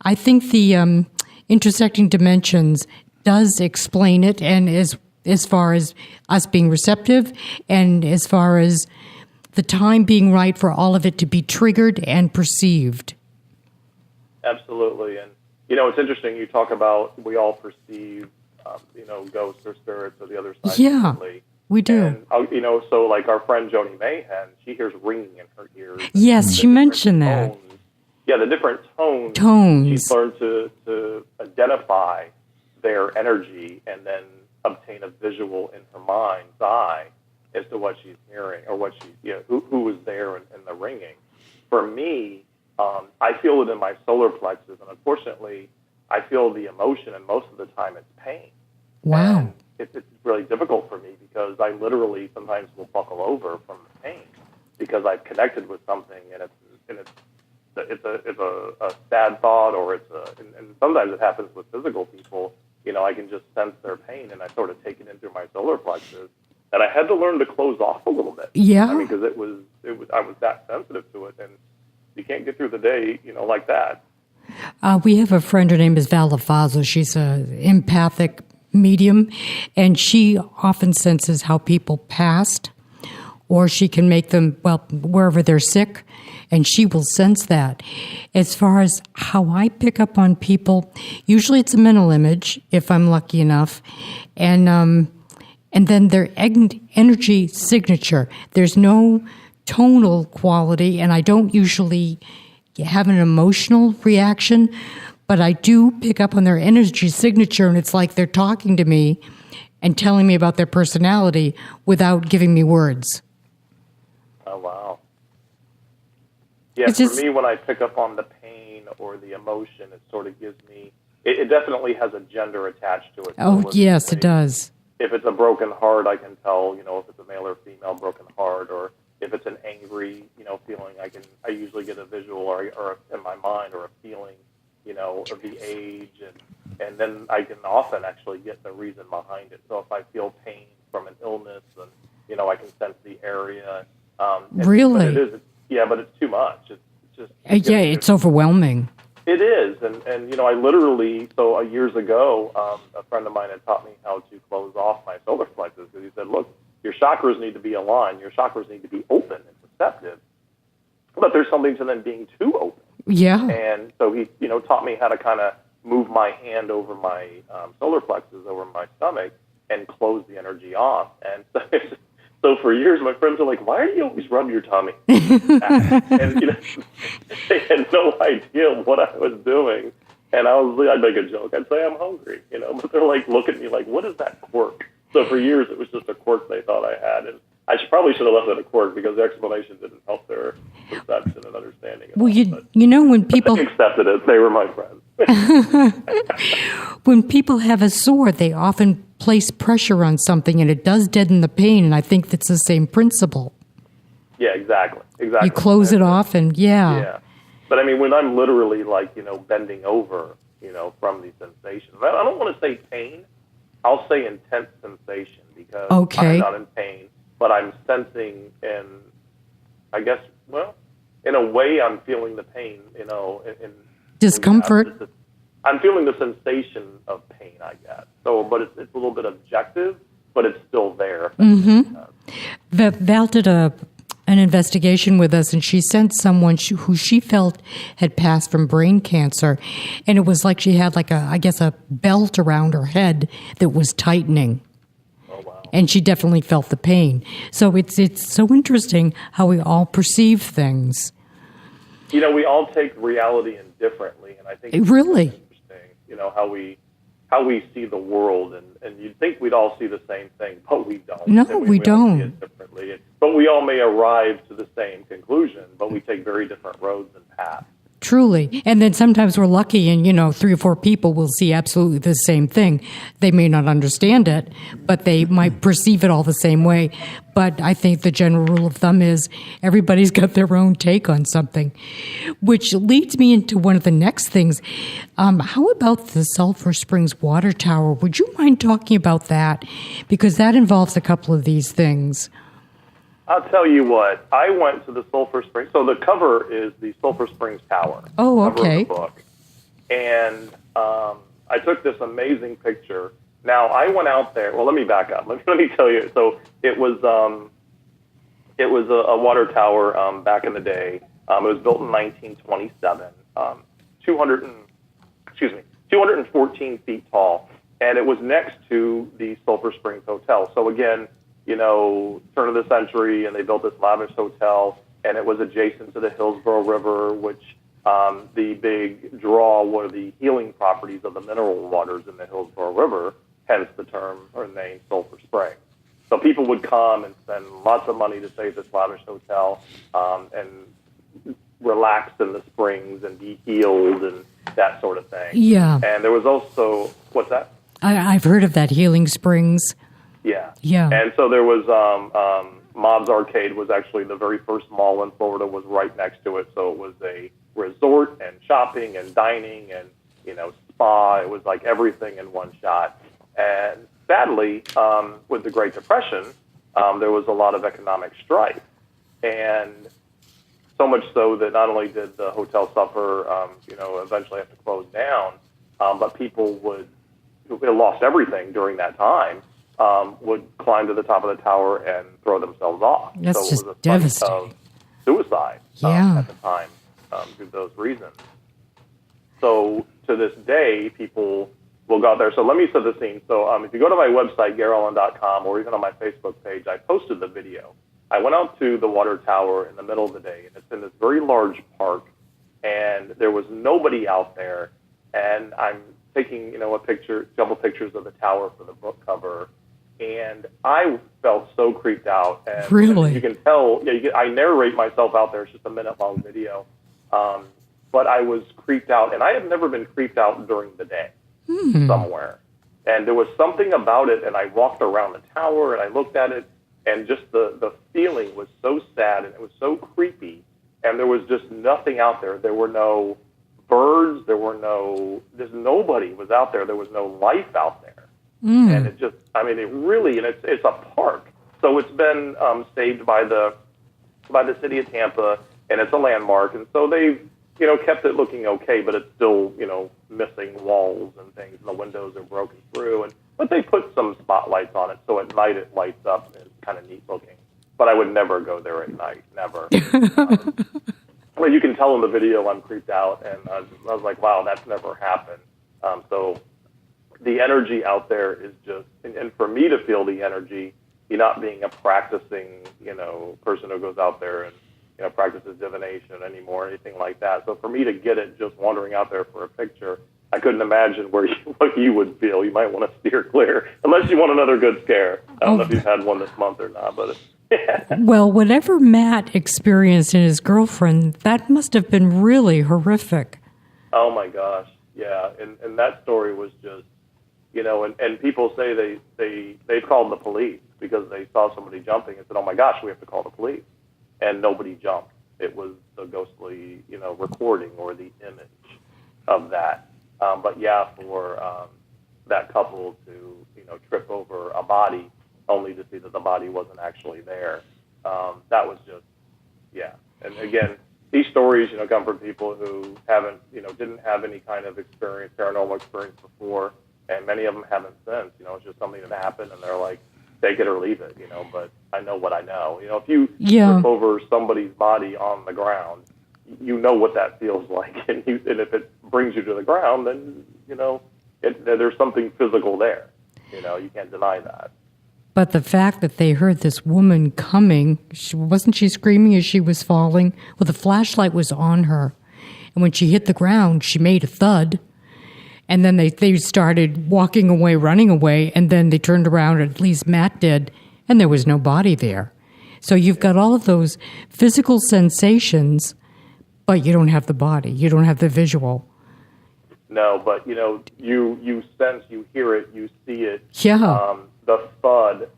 I think the intersecting dimensions does explain it, and as far as us being receptive and as far as the time being right for all of it to be triggered and perceived. Absolutely. And, it's interesting. You talk about we all perceive, ghosts or spirits or the other side. Yeah, we do. And, so like our friend Joni Mayhem, she hears ringing in her ears. Yes, she mentioned that. Tones. Yeah, the different tones. She's learned to identify their energy and then obtain a visual in her mind's eye as to what she's hearing or what who was there in the ringing. For me, I feel it in my solar plexus, and unfortunately, I feel the emotion, and most of the time it's pain. Wow. And it's really difficult for me because I literally sometimes will buckle over from the pain because I've connected with something, and it's a sad thought, or and sometimes it happens with physical people. I can just sense their pain, and I sort of take it in through my solar plexus. And I had to learn to close off a little bit. Yeah. Because I was that sensitive to it, and you can't get through the day, like that. We have a friend, her name is Val LaFazzo. She's an empathic medium, and she often senses how people passed, or she can make them, wherever they're sick, and she will sense that. As far as how I pick up on people, usually it's a mental image, if I'm lucky enough, and then their energy signature. There's no tonal quality, and I don't usually have an emotional reaction, but I do pick up on their energy signature, and it's like they're talking to me, and telling me about their personality without giving me words. Oh, wow. Yeah, It's for just- me, when I pick up on the pain or the emotion, it sort of gives me, it definitely has a gender attached to it. Oh, So yes, it does. If it's a broken heart, I can tell, if it's a male or female broken heart, or if it's an angry, feeling, I usually get a visual or in my mind or a feeling, of the age, and then I can often actually get the reason behind it. So if I feel pain from an illness, then, I can sense the area. Really? But it's too much. It's just It's overwhelming. It is, and I literally, so years ago, a friend of mine had taught me how to close off my solar plexus, because he said, look, your chakras need to be aligned, your chakras need to be open and receptive, but there's something to them being too open. Yeah. And so he, taught me how to kind of move my hand over my solar plexus, over my stomach, and close the energy off. And so for years, my friends are like, why do you always rub your tummy? And, they had no idea what I was doing. And I'd make a joke. I'd say I'm hungry, but they're like, look at me like, what is that quirk? So for years, it was just a quirk they thought I had. And I probably should have left it a quirk, because the explanation didn't help their perception and understanding. Well, when people they accepted it, they were my friends. when people have a sore, they often place pressure on something, and it does deaden the pain. And I think that's the same principle. Yeah, exactly. You close it off, and Yeah. But I mean, when I'm literally like, bending over, from the sensation, I don't want to say pain. I'll say intense sensation, because I'm not in pain, but I'm sensing, and I guess, in a way, I'm feeling the pain, in discomfort. I'm feeling the sensation of pain, I guess. So, but it's a little bit objective, but it's still there. Mm-hmm. Val did an investigation with us, and she sent someone who she felt had passed from brain cancer, and it was like she had a belt around her head that was tightening. Oh, wow. And she definitely felt the pain. So it's so interesting how we all perceive things. We all take reality indifferently, and I think it's really interesting, how we see the world, and you'd think we'd all see the same thing, but we don't. No, we all don't. see it differently. But we all may arrive to the same conclusion, but we take very different roads and paths. Truly. And then sometimes we're lucky, and 3 or 4 people will see absolutely the same thing. They may not understand it, but they might perceive it all the same way. But I think the general rule of thumb is everybody's got their own take on something, which leads me into one of the next things. How about the Sulphur Springs Water Tower? Would you mind talking about that? Because that involves a couple of these things. I'll tell you what, I went to the Sulphur Springs. So the cover is the Sulphur Springs Tower. Oh, okay. Cover of the book. And I took this amazing picture. Now, I went out there. Well, let me back up. Let me tell you. So it was a water tower back in the day. It was built in 1927, 214 feet tall. And it was next to the Sulphur Springs Hotel. So again, turn of the century, and they built this lavish hotel, and it was adjacent to the Hillsborough River, which the big draw were the healing properties of the mineral waters in the Hillsborough River, hence the term or name Sulphur Springs. So people would come and spend lots of money to stay at this lavish hotel and relax in the springs and be healed and that sort of thing. Yeah. And there was also, what's that? I've heard of that, Healing Springs. Yeah. Yeah. And so there was Mob's Arcade was actually the very first mall in Florida, was right next to it. So it was a resort and shopping and dining and, spa. It was like everything in one shot. And sadly, with the Great Depression, there was a lot of economic strife. And so much so that not only did the hotel suffer, eventually have to close down, but people who lost everything during that time, would climb to the top of the tower and throw themselves off. That's so just it was a devastating. Of suicide at the time due to those reasons. So to this day, people will go out there. So let me set the scene. So if you go to my website, GareAllen.com, or even on my Facebook page, I posted the video. I went out to the water tower in the middle of the day, and it's in this very large park, and there was nobody out there, and I'm taking, a couple pictures of the tower for the book cover, and I felt so creeped out. And Really? you can tell, I narrate myself out there. It's just a minute-long video. But I was creeped out, and I have never been creeped out during the day somewhere. And there was something about it, and I walked around the tower, and I looked at it, and just the feeling was so sad, and it was so creepy, and there was just nothing out there. There were no birds, there's nobody was out there. There was no life out there. And it just, I mean, it really, and it's a park. So it's been saved by the city of Tampa, and it's a landmark, and so they've, kept it looking okay, but it's still, missing walls and things, and the windows are broken through, but they put some spotlights on it, so at night it lights up, and it's kind of neat looking. But I would never go there at night, never. Well, you can tell in the video I'm creeped out, and I was like, wow, that's never happened. So the energy out there is just, and for me to feel the energy, you're not being a practicing, person who goes out there and, practices divination anymore, anything like that. So for me to get it just wandering out there for a picture, I couldn't imagine what you would feel. You might want to steer clear, unless you want another good scare. I don't know if you've had one this month or not, but Well, whatever Matt experienced in his girlfriend, that must have been really horrific. Oh my gosh, yeah. And that story was just, and people say they called the police because they saw somebody jumping and said, oh my gosh, we have to call the police. And nobody jumped. It was the ghostly, recording or the image of that. But yeah, for that couple to, trip over a body only to see that the body wasn't actually there, that was just, yeah. And again, these stories, come from people who haven't, didn't have any kind of paranormal experience before, and many of them haven't since. It's just something that happened, and they're like, take it or leave it, but I know what I know. If you trip over somebody's body on the ground, you know what that feels like. And if it brings you to the ground, then, there's something physical there. You can't deny that. But the fact that they heard this woman coming, wasn't she screaming as she was falling? Well, the flashlight was on her. And when she hit the ground, she made a thud. And then they started walking away, running away, and then they turned around, or at least Matt did, and there was no body there. So you've got all of those physical sensations, but you don't have the body. You don't have the visual. No, but, you sense, you hear it, you see it. Yeah. The thud,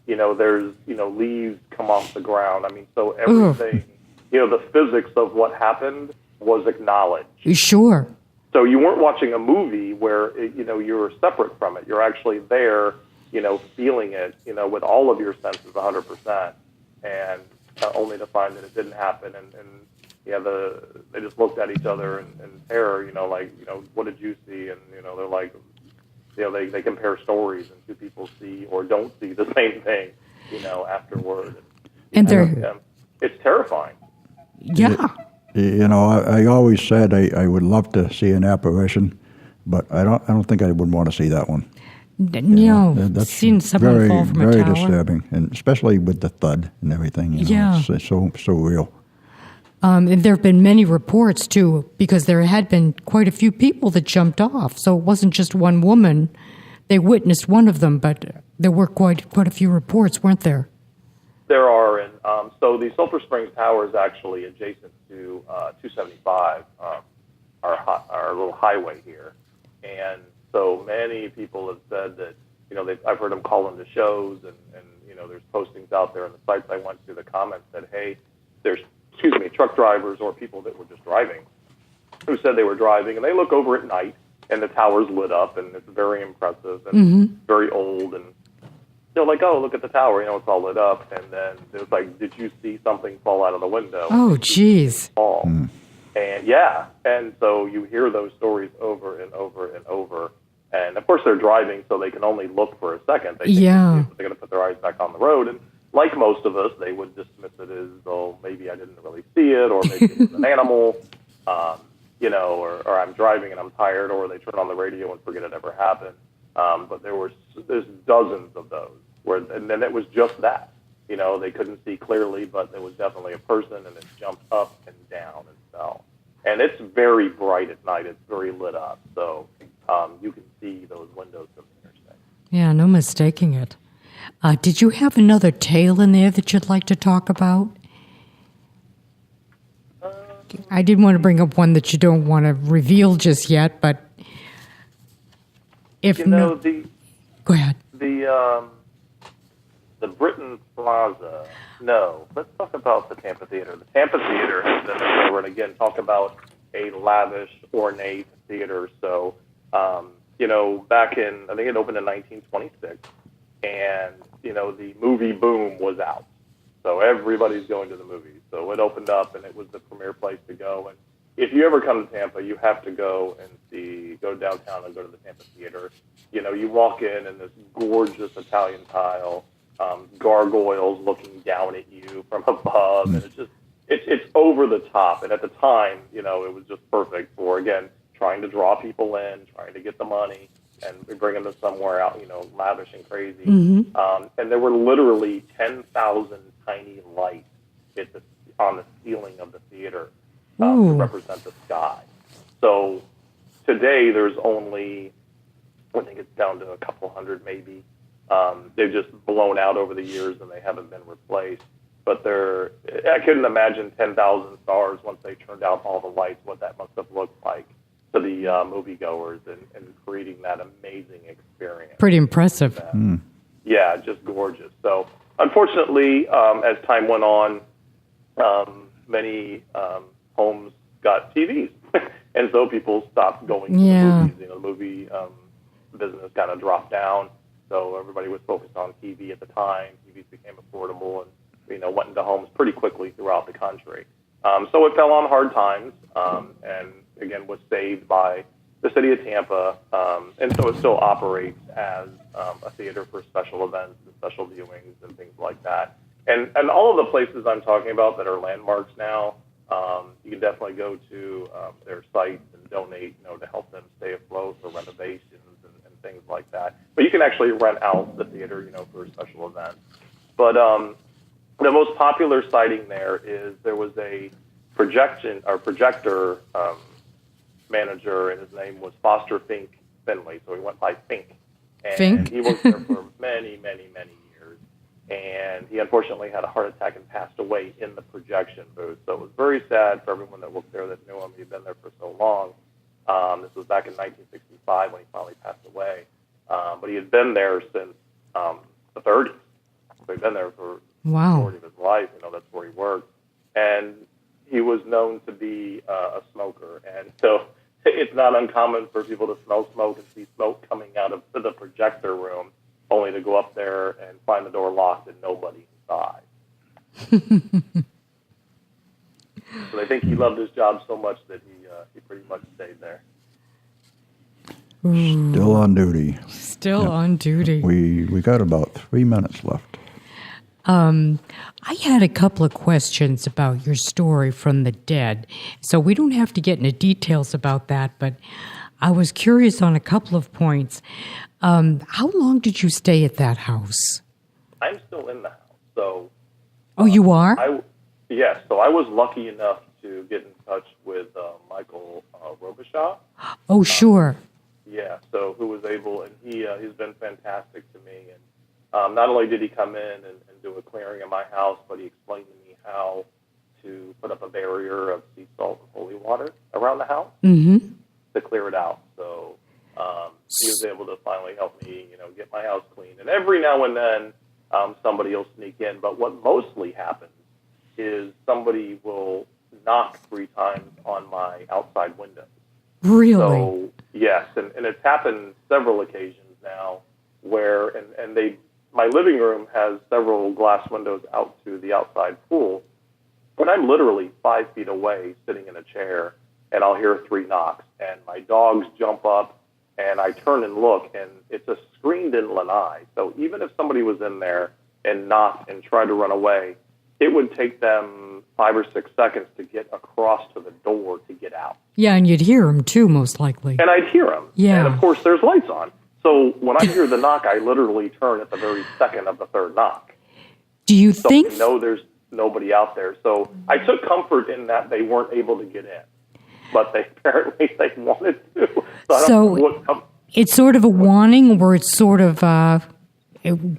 there's, leaves come off the ground. I mean, so everything, the physics of what happened was acknowledged. Sure. So you weren't watching a movie where, you were separate from it. You're actually there, feeling it, with all of your senses 100%, and only to find that it didn't happen. And they just looked at each other in terror, what did you see? And, they're like, they compare stories, and two people see or don't see the same thing, afterward. And it's terrifying. Yeah. I always said I would love to see an apparition, but I don't think I would want to see that one. That's seen someone very, fall from a very tower. disturbing, and especially with the thud and everything. It's so real. And there have been many reports, too, because there had been quite a few people that jumped off. So it wasn't just one woman. They witnessed one of them, but there were quite a few reports, weren't there? There are, and so the Sulphur Springs Tower is actually adjacent to 275, our little highway here. And so many people have said that, I've heard them call into shows, and there's postings out there on the sites I went to. The comments said, hey, there's truck drivers or people that were just driving who said they were driving, and they look over at night, and the tower's lit up, and it's very impressive and very old, and they're like, oh, look at the tower, it's all lit up, and then it was like, did you see something fall out of the window? Oh, geez. Fall. And and so you hear those stories over and over and over, and of course they're driving, so they can only look for a second. They're going to put their eyes back on the road, and like most of us, they would dismiss it as, oh, maybe I didn't really see it, or maybe it was an animal, or I'm driving and I'm tired, or they turn on the radio and forget it ever happened. But there's dozens of those, and then it was just that. They couldn't see clearly, but there was definitely a person, and it jumped up and down and fell. And it's very bright at night. It's very lit up, so you can see those windows from the interstate. Yeah, no mistaking it. Did you have another tale in there that you'd like to talk about? I didn't want to bring up one that you don't want to reveal just yet, but if go ahead. The Britain Plaza. No, let's talk about the Tampa Theater. The Tampa Theater has been there, and again, talk about a lavish, ornate theater. So, back in, I think it opened in 1926, and, the movie boom was out. So everybody's going to the movies. So it opened up, and it was the premier place to go. And if you ever come to Tampa, you have to go downtown and go to the Tampa Theater. You walk in, and this gorgeous Italian tile, gargoyles looking down at you from above, and it's over the top. And at the time, it was just perfect for, again, trying to draw people in, trying to get the money, and bring them to somewhere out, lavish and crazy. Mm-hmm. And there were literally 10,000 tiny lights on the ceiling of the theater to represent the sky. So today there's only, I think it's down to a couple hundred maybe. They've just blown out over the years and they haven't been replaced. But I couldn't imagine 10,000 stars once they turned out all the lights, what that must have looked like to the moviegoers and creating that amazing experience. Pretty impressive. Yeah, just gorgeous. So unfortunately, as time went on, many homes got TVs. And so people stopped going to the movies. The movie business kind of dropped down. So everybody was focused on TV at the time. TVs became affordable and, went into homes pretty quickly throughout the country. So it fell on hard times and, again, was saved by the city of Tampa. And so it still operates as a theater for special events and special viewings and things like that. And all of the places I'm talking about that are landmarks now, you can definitely go to their sites and donate, to help them stay afloat for renovations and things like that. But you can actually rent out the theater, for special events. But the most popular sighting there was a projector manager, and his name was Foster Fink Finley, so he went by Fink. And Fink? He worked there for many, many, many years. And he unfortunately had a heart attack and passed away in the projection booth. So it was very sad for everyone that worked there that knew him. He'd been there for so long. This was back in 1965 when he finally passed away. But he had been there since the 30s. So he'd been there for the majority of his life. That's where he worked. And he was known to be a smoker. And so it's not uncommon for people to smell smoke and see smoke coming out of the projector room, only to go up there and find the door locked and nobody inside. So I think he loved his job so much that he pretty much stayed there. Still on duty. Still on duty. We got about 3 minutes left. I had a couple of questions about your story from the dead. So we don't have to get into details about that, but I was curious on a couple of points. How long did you stay at that house? I'm still in the house. So. Oh, you are? Yes. So I was lucky enough to get in touch with Michael Robichaud. Oh, sure. Yeah. So who was able, and he's been fantastic to me. And not only did he come in and do a clearing in my house, but he explained to me how to put up a barrier of sea salt and holy water around the house to clear it out. So he was able to finally help me, get my house clean. And every now and then, somebody will sneak in. But what mostly happens is somebody will knock 3 times on my outside window. Really? So, yes, and it's happened several occasions now where, my living room has several glass windows out to the outside pool, but I'm literally 5 feet away sitting in a chair, and I'll hear 3 knocks, and my dogs jump up, and I turn and look, and it's a screened-in lanai. So even if somebody was in there and knocked and tried to run away, it would take them 5 or 6 seconds to get across to the door to get out. Yeah, and you'd hear them too, most likely. And I'd hear them. Yeah. And, of course, there's lights on. So when I hear the knock, I literally turn at the very second of the 3rd knock. Do you think... So I know there's nobody out there. So I took comfort in that they weren't able to get in. But apparently they wanted to. So I don't know it's sort of a warning, or it's sort of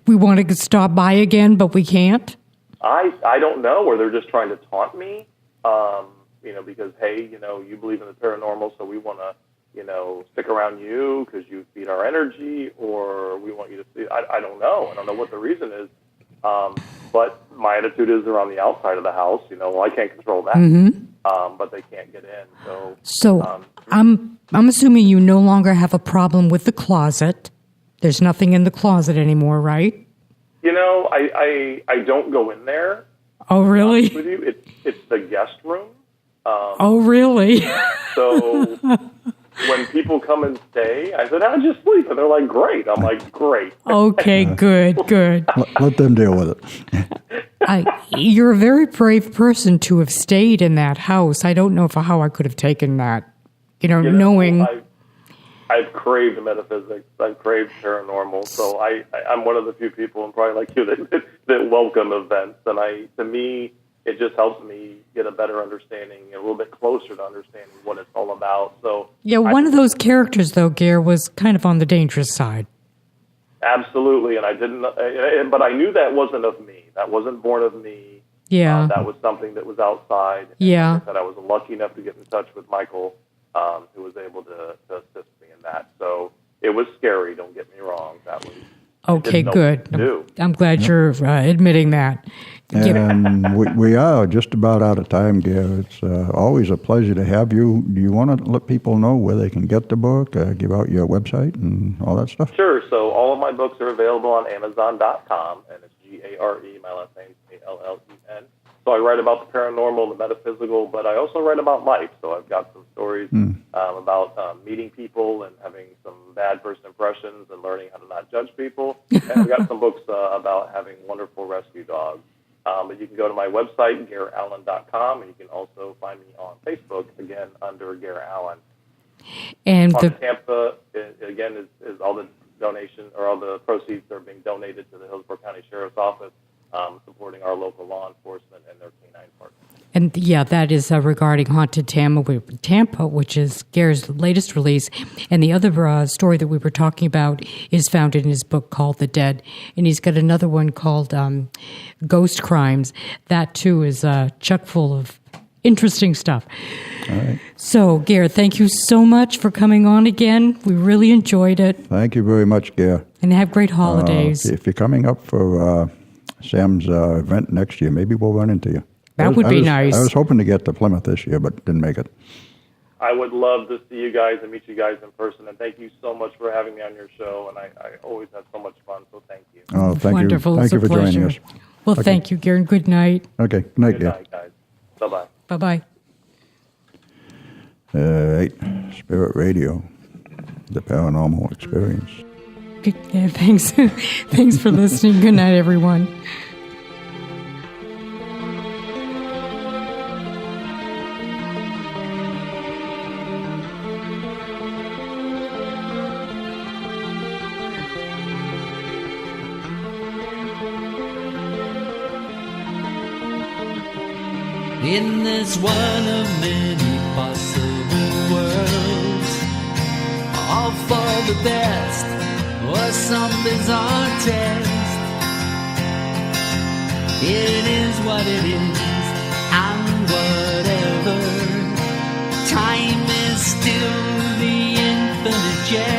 we want to stop by again, but we can't? I don't know, or they're just trying to taunt me, because, hey, you believe in the paranormal, so we want to, stick around you because you feed our energy, or we want you to see. I don't know. I don't know what the reason is. But my attitude is they're on the outside of the house. I can't control that. But they can't get in. So I'm assuming you no longer have a problem with the closet. There's nothing in the closet anymore, right? I don't go in there. Oh, really? With you, it's the guest room. Oh, really? So when people come and stay, I said, how'd you sleep? And they're like, great. I'm like, great. Okay, good. Let them deal with it. You're a very brave person to have stayed in that house. I don't know how I could have taken that, knowing... I've craved metaphysics. I've craved paranormal. So I'm one of the few people, and probably like you, that welcome events. And to me, it just helps me get a better understanding, a little bit closer to understanding what it's all about. So yeah, one of those characters, though, Gare, was kind of on the dangerous side. Absolutely, and I didn't, but I knew that wasn't of me. That wasn't born of me. Yeah, that was something that was outside. Yeah, and like I said, I was lucky enough to get in touch with Michael, who was able to assist me in that. So it was scary. Don't get me wrong. That was okay. Good. I'm glad you're admitting that. And we are just about out of time, Gare. It's always a pleasure to have you. Do you want to let people know where they can get the book, give out your website and all that stuff? Sure. So all of my books are available on Amazon.com, and it's Gare, my last name is Allen. So I write about the paranormal, the metaphysical, but I also write about life. So I've got some stories about meeting people and having some bad first impressions and learning how to not judge people. And I've got some books about having wonderful rescue dogs. But you can go to my website, GareAllen.com, and you can also find me on Facebook, again, under Gare Allen. And Haunted Tampa, again, is all the donation, or all the proceeds are being donated to the Hillsborough County Sheriff's Office, supporting our local law enforcement and their canine partners. And yeah, that is regarding Haunted Tampa, which is Gare's latest release. And the other story that we were talking about is found in his book called The Dead. And he's got another one called Ghost Crimes. That, too, is chock full of interesting stuff. All right. So, Gare, thank you so much for coming on again. We really enjoyed it. Thank you very much, Gare. And have great holidays. If you're coming up for Sam's event next year, maybe we'll run into you. That would be nice. I was hoping to get to Plymouth this year, but didn't make it. I would love to see you guys and meet you guys in person, and thank you so much for having me on your show, and I always have so much fun, so thank you. Oh, thank Wonderful. you. Thank you for joining us. Well, okay. Thank you, Gare, and good night. Okay, good night, Gare. Good night, guys. Bye-bye. Bye-bye. Right. Spirit Radio, the paranormal experience. Yeah, thanks. Thanks for listening. Good night, everyone. In this one of many possible worlds, all for the best or some bizarre test. It is what it is, and whatever. Time is still the infinite jest.